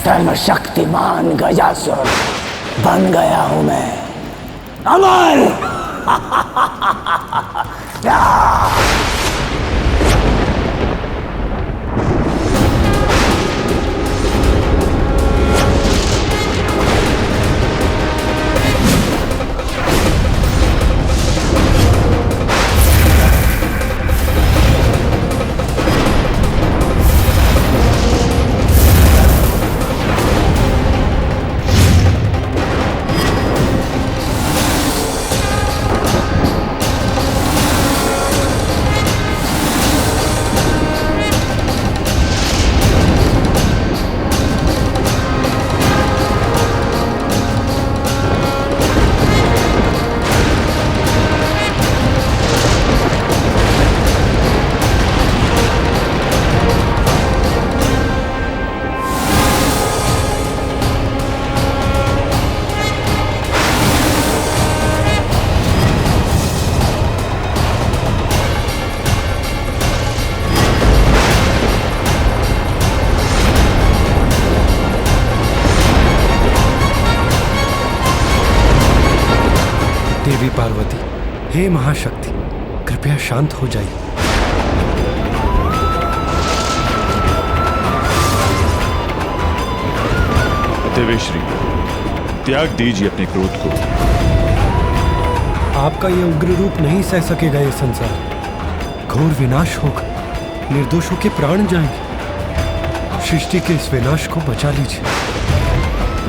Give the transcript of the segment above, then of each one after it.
सर्वशक्तिमान गजासुर बन गया हूं मैं। अमर! देवी पार्वती, हे महाशक्ति, कृपया शांत हो जाइए। देवेश्री, त्याग दीजिए अपने क्रोध को। आपका यह उग्र रूप नहीं सह सकेगा यह संसार। घोर विनाश होगा, निर्दोषों के प्राण जाएंगे। सृष्टि के इस विनाश को बचा लीजिए।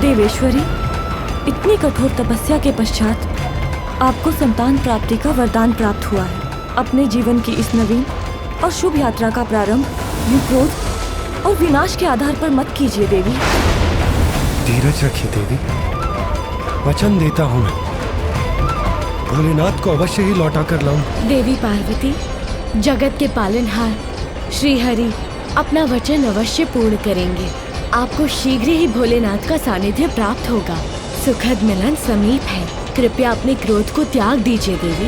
देवेश्वरी, इतनी कठोर तपस्या के पश्चात आपको संतान प्राप्ति का वरदान प्राप्त हुआ है। अपने जीवन की इस नवीन और शुभ यात्रा का प्रारंभ यूं क्रोध और विनाश के आधार पर मत कीजिए देवी। धीरज रखिए देवी, वचन देता हूँ मैं भोलेनाथ को अवश्य ही लौटा कर लाऊं। देवी पार्वती, जगत के पालनहार श्री हरि अपना वचन अवश्य पूर्ण करेंगे। आपको शीघ्र ही भोलेनाथ का सानिध्य प्राप्त होगा। सुखद मिलन समीप है। कृपया अपने क्रोध को त्याग दीजिए देवी।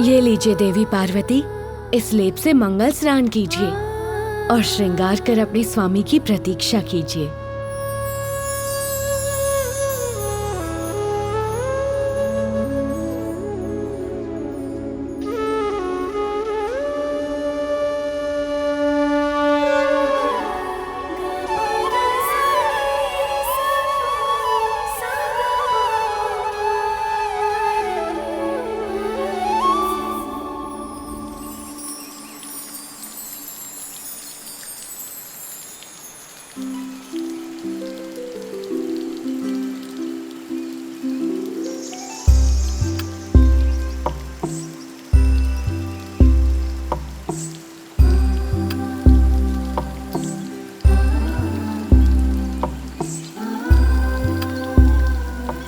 ये लीजिए देवी पार्वती, इस लेप से मंगल स्नान कीजिए और श्रृंगार कर अपने स्वामी की प्रतीक्षा कीजिए।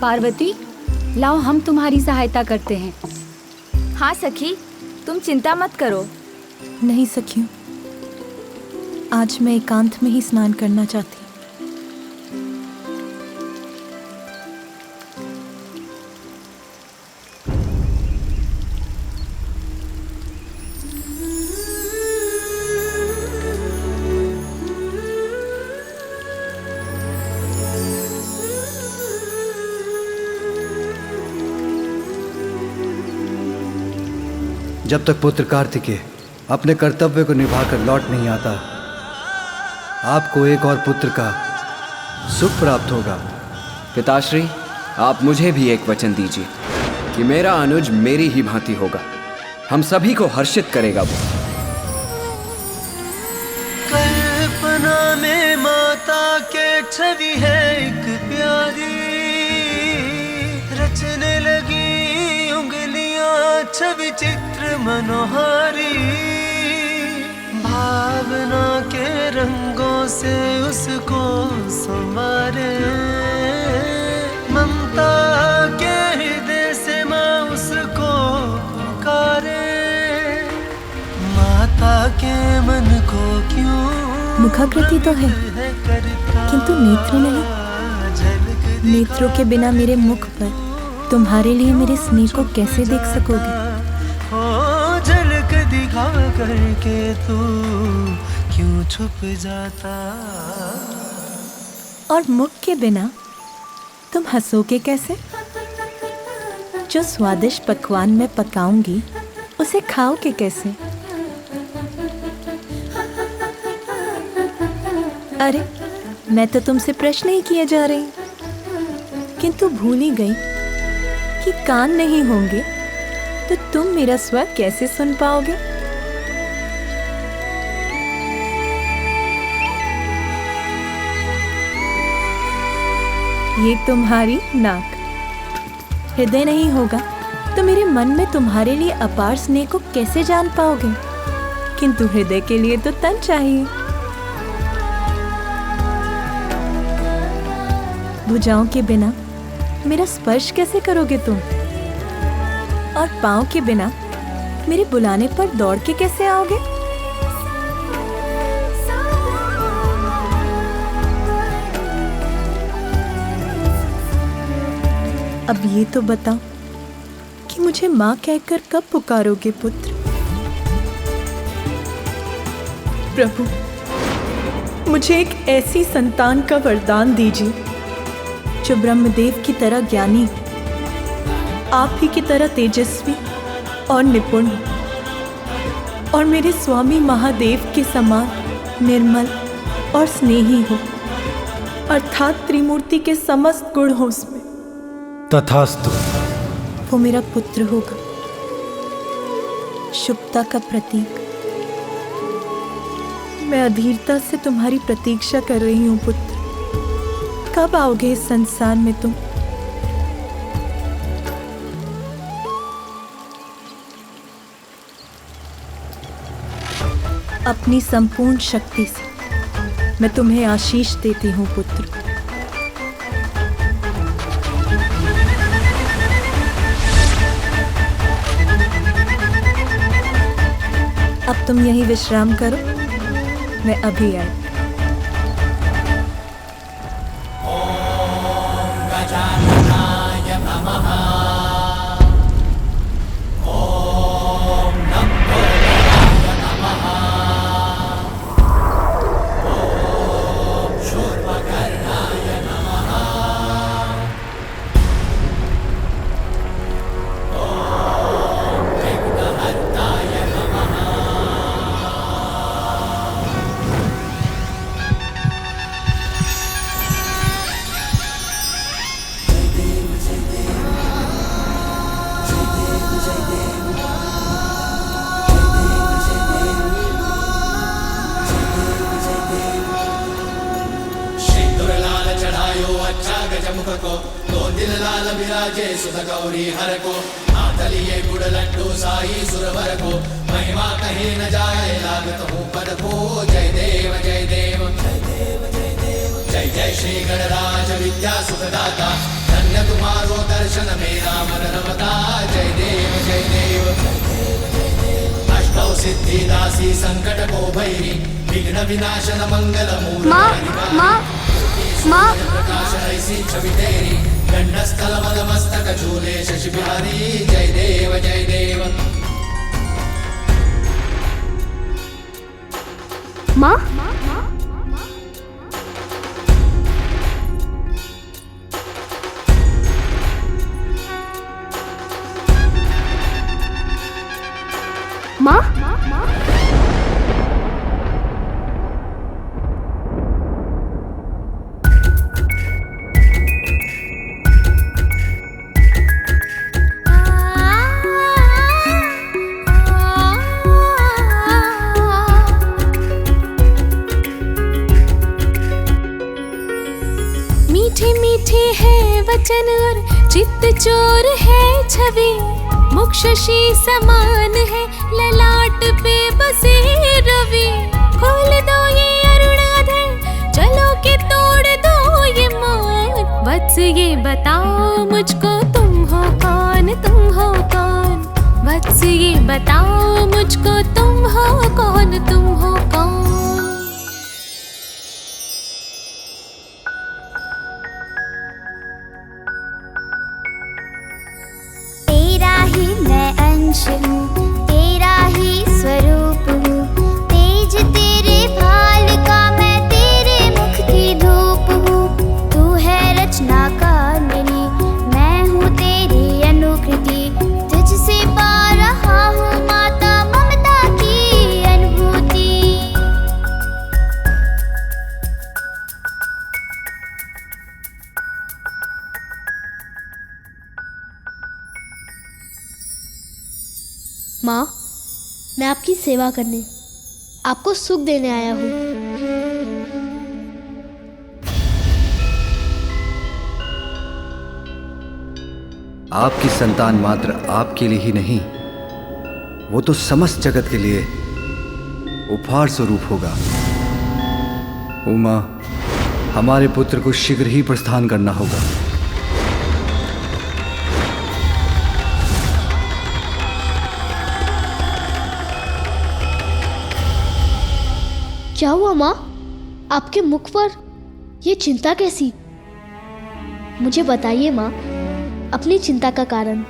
पार्वती, लाओ हम तुम्हारी सहायता करते हैं। हाँ सखी, तुम चिंता मत करो। नहीं सखियों, आज मैं एकांत में ही स्नान करना चाहती। जब तक पुत्र कार्तिकेय अपने कर्तव्य को निभाकर लौट नहीं आता, आपको एक और पुत्र का सुख प्राप्त होगा। पिताश्री, आप मुझे भी एक वचन दीजिए कि मेरा अनुज मेरी ही भांति होगा। हम सभी को हर्षित करेगा वो। कल्पना में माता के छवि है एक प्यारी, रचने लगी उंगलियां छवि चित्र मनोहारी। भावना के रंगों से उसको संवारे, ममता के हृदय से माँ उस मुझको क्यों मुखाकृति तो है किंतु नेत्र नहीं। नेत्रों के बिना मेरे मुख पर तुम्हारे लिए मेरे स्नेह को कैसे देख सकोगे? ओ झलक दिखा करके तू क्यों छुप जाता। और मुख के बिना तुम हंसोगे कैसे? जो स्वादिष्ट पकवान मैं पकाऊंगी उसे खाओगे कैसे? अरे मैं तो तुमसे प्रश्न ही किए जा रही, किंतु भूल ही गई कि कान नहीं होंगे तो तुम मेरा स्वर कैसे सुन पाओगे? ये तुम्हारी नाक, हृदय नहीं होगा तो मेरे मन में तुम्हारे लिए अपार स्नेह को कैसे जान पाओगे? किंतु हृदय के लिए तो तन चाहिए। भुजाओं के बिना मेरा स्पर्श कैसे करोगे तुम? और पाँव के बिना मेरे बुलाने पर दौड़ के कैसे आओगे? अब ये तो बताओ कि मुझे माँ कहकर कब पुकारोगे पुत्र? प्रभु, मुझे एक ऐसी संतान का वरदान दीजिए जो ब्रह्मदेव की तरह ज्ञानी, आप ही की तरह तेजस्वी और निपुण हो, और मेरे स्वामी महादेव के समान निर्मल और स्नेही हो, अर्थात त्रिमूर्ति के समस्त गुण हो उसमें। तथास्तु। वो मेरा पुत्र होगा, शुभता का प्रतीक। मैं अधीरता से तुम्हारी प्रतीक्षा कर रही हूँ पुत्र। कब आओगे इस संसार में तुम? अपनी संपूर्ण शक्ति से मैं तुम्हें आशीष देती हूँ पुत्र। अब तुम यहीं विश्राम करो, मैं अभी आई। चोर है छवि, मुख शशि समान है, ललाट पे बसे रवि। खोल दो ये अरुणाधर, चलो के तोड़ दो ये मौन। वत्स ये बताओ मुझको तुम हो कौन, तुम हो कौन? वत्स ये बताओ मुझको तुम हो कौन, तुम हो कौन? माँ, मैं आपकी सेवा करने, आपको सुख देने आया हूँ। आपकी संतान मात्र आपके लिए ही नहीं, वो तो समस्त जगत के लिए उपहार स्वरूप होगा। उमा, हमारे पुत्र को शीघ्र ही प्रस्थान करना होगा। क्या हुआ माँ? आपके मुख पर ये चिंता कैसी? मुझे बताइए माँ, अपनी चिंता का कारण।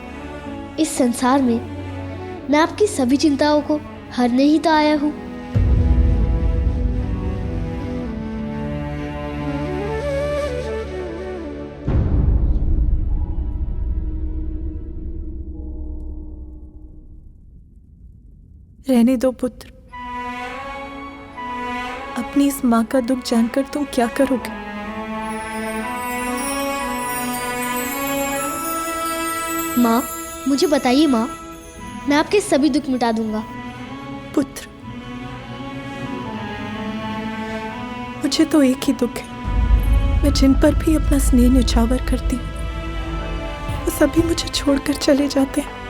इस संसार में मैं आपकी सभी चिंताओं को हरने ही तो आया हूँ। रहने दो पुत्र, अपनी इस माँ का दुख जानकर तुम क्या करोगे? माँ, मुझे बताइए माँ, मैं आपके सभी दुख मिटा दूंगा। पुत्र, मुझे तो एक ही दुख है। मैं जिन पर भी अपना स्नेह न्यौछावर करती हूँ, वो सभी मुझे छोड़कर चले जाते हैं।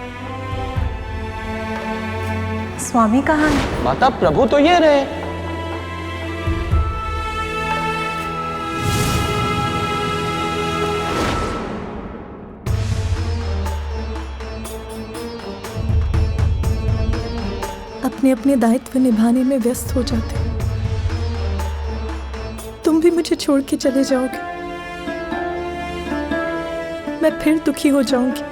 स्वामी कहाँ है? माता, प्रभु तो ये रहे। अपने अपने दायित्व निभाने में व्यस्त हो जाते हैं। तुम भी मुझे छोड़ के चले जाओगे, मैं फिर दुखी हो जाऊंगी।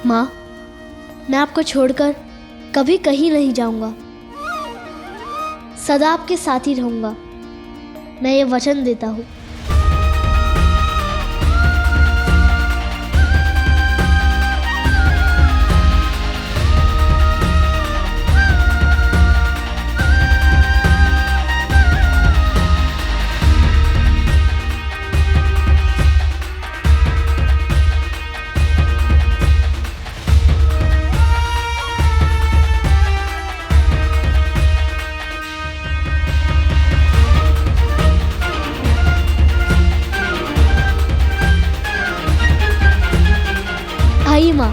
माँ, मैं आपको छोड़कर कभी कहीं नहीं जाऊंगा, सदा आपके साथ ही रहूंगा। मैं ये वचन देता हूँ। आइए माँ।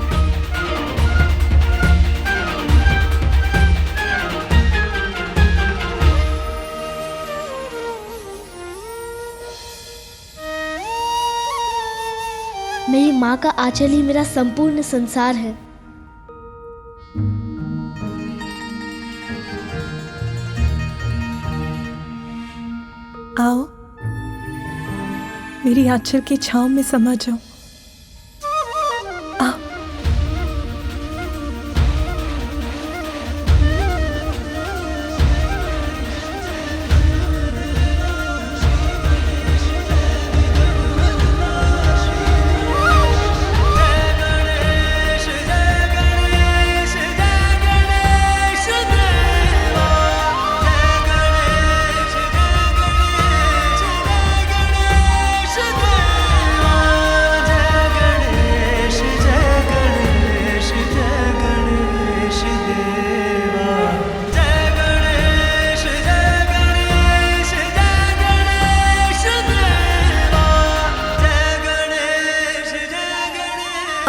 मेरी माँ का आंचल ही मेरा संपूर्ण संसार है। आओ, मेरी आंचल की छांव में समा जाओ।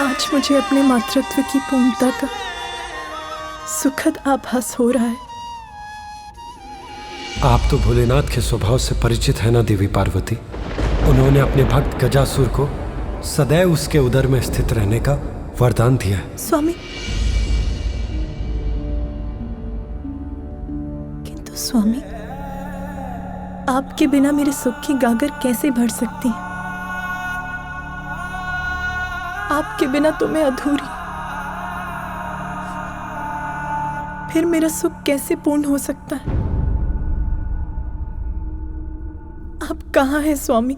आज मुझे अपने मातृत्व की पूर्णता का सुखद आभास हो रहा है। आप तो भोलेनाथ के स्वभाव से परिचित है ना देवी पार्वती। उन्होंने अपने भक्त गजासुर को सदैव उसके उदर में स्थित रहने का वरदान दिया है। स्वामी, किंतु स्वामी, आपके बिना मेरे सुख की गागर कैसे भर सकती है? आपके बिना तो मैं अधूरी, फिर मेरा सुख कैसे पूर्ण हो सकता है? आप कहाँ हैं स्वामी?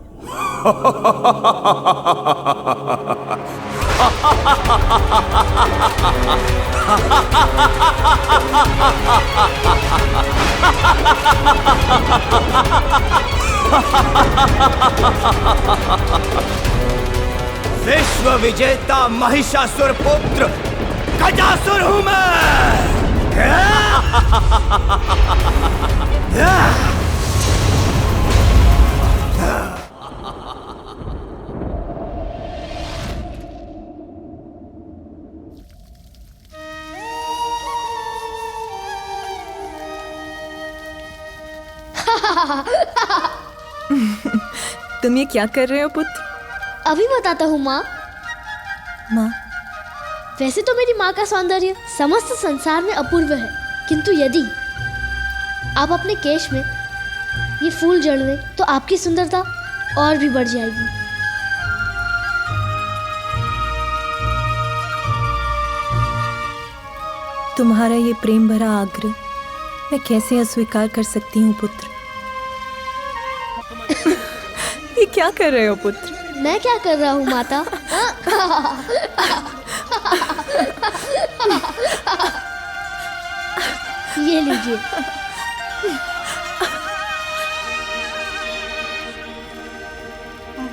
विश्व विजेता महिषासुर पुत्र गजासुर हूं मैं। तुम ये क्या कर रहे हो पुत्र? अभी बताता हूँ माँ। माँ, वैसे तो मेरी माँ का सौंदर्य समस्त संसार में अपूर्व है, किंतु यदि आप अपने केश में ये फूल जड़ लें तो आपकी सुंदरता और भी बढ़ जाएगी। तुम्हारा ये प्रेम भरा आग्रह मैं कैसे अस्वीकार कर सकती हूँ पुत्र? ये क्या कर रहे हो पुत्र? मैं क्या कर रहा हूँ माता? ये लीजिए।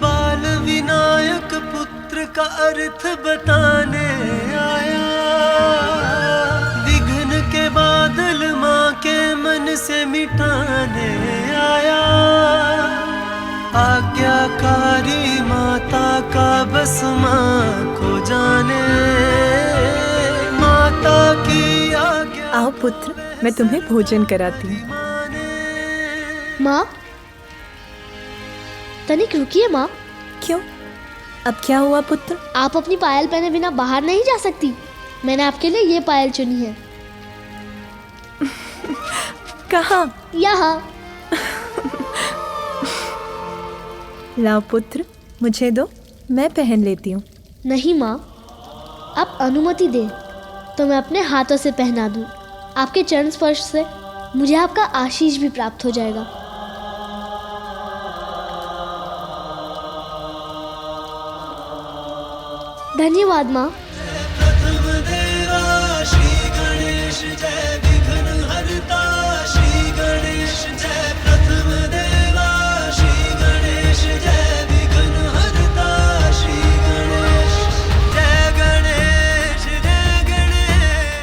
बाल विनायक पुत्र का अर्थ बताने आया, विघ्न के बादल माँ के मन से मिटाने आया। आज्ञाकारी माता का बस माँ को जाने, माता की आज्ञा। आओ पुत्र, मैं तुम्हें भोजन कराती हूँ। माँ, तनिक रुकिए माँ। क्यों? अब क्या हुआ पुत्र? आप अपनी पायल पहने बिना बाहर नहीं जा सकती। मैंने आपके लिए ये पायल चुनी है। कहाँ? यहाँ। लाओ पुत्र, मुझे दो, मैं पहन लेती हूँ। नहीं माँ, आप अनुमति दें तो मैं अपने हाथों से पहना दूँ। आपके चरण स्पर्श से मुझे आपका आशीष भी प्राप्त हो जाएगा। धन्यवाद माँ।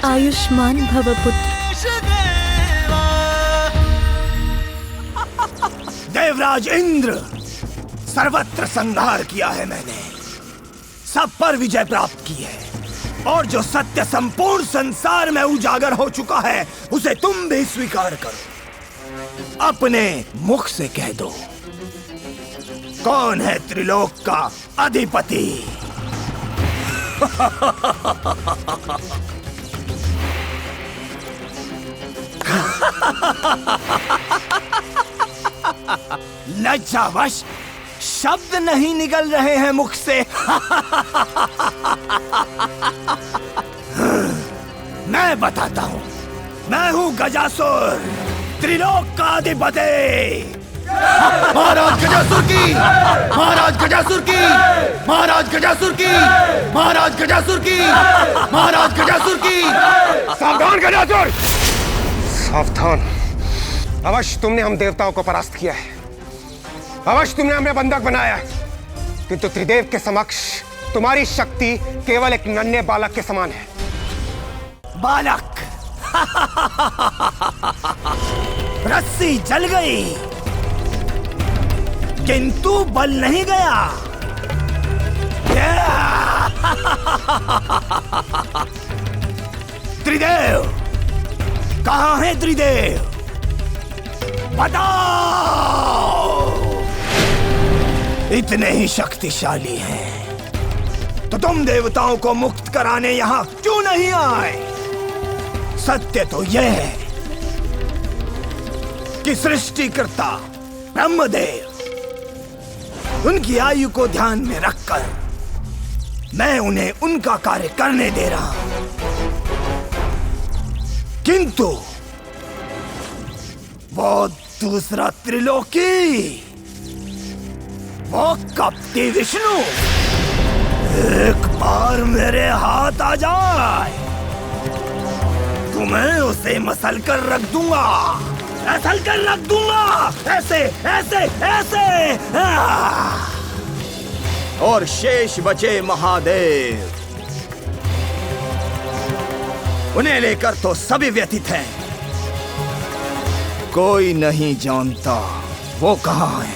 आयुष्मान भव पुत्र। देवराज इंद्र, सर्वत्र संहार किया है मैंने, सब पर विजय प्राप्त की है, और जो सत्य संपूर्ण संसार में उजागर हो चुका है उसे तुम भी स्वीकार करो। अपने मुख से कह दो, कौन है त्रिलोक का अधिपति? लज्जावश शब्द नहीं निकल रहे हैं मुख से। मैं बताता हूँ, मैं हूँ गजासुर, त्रिलोक का अधिपति। महाराज गजासुर की, महाराज गजासुर की, महाराज गजासुर की, महाराज गजासुर की, महाराज गजासुर की। सावधान गजासुर, सावधान। अवश्य तुमने हम देवताओं को परास्त किया है, अवश्य तुमने हमें बंधक बनाया है, किंतु त्रिदेव के समक्ष तुम्हारी शक्ति केवल एक नन्हे बालक के समान है। बालक? रस्सी जल गई किंतु बल नहीं गया। त्रिदेव कहाँ है? त्रिदेव बताओ। इतने ही शक्तिशाली हैं तो तुम देवताओं को मुक्त कराने यहाँ क्यों नहीं आए? सत्य तो यह है कि सृष्टिकर्ता ब्रह्मदेव, उनकी आयु को ध्यान में रखकर मैं उन्हें उनका कार्य करने दे रहा हूं, किंतु वो दूसरा त्रिलोकी वो कपटी विष्णु एक बार मेरे हाथ आ जाए तो मैं उसे मसल कर रख दूंगा, मसल कर रख दूंगा, ऐसे ऐसे ऐसे। और शेष बचे महादेव, उन्हें लेकर तो सभी व्यथित हैं। कोई नहीं जानता वो कहाँ है।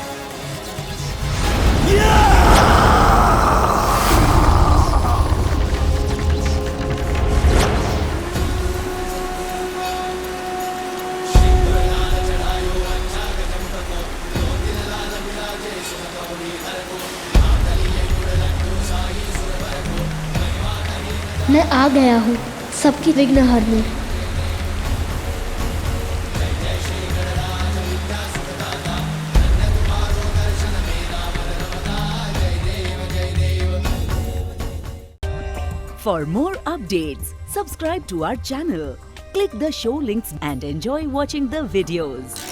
मैं आ गया हूँ सबकी विघ्न हरने। For more updates, subscribe to our channel, click the show links and enjoy watching the videos.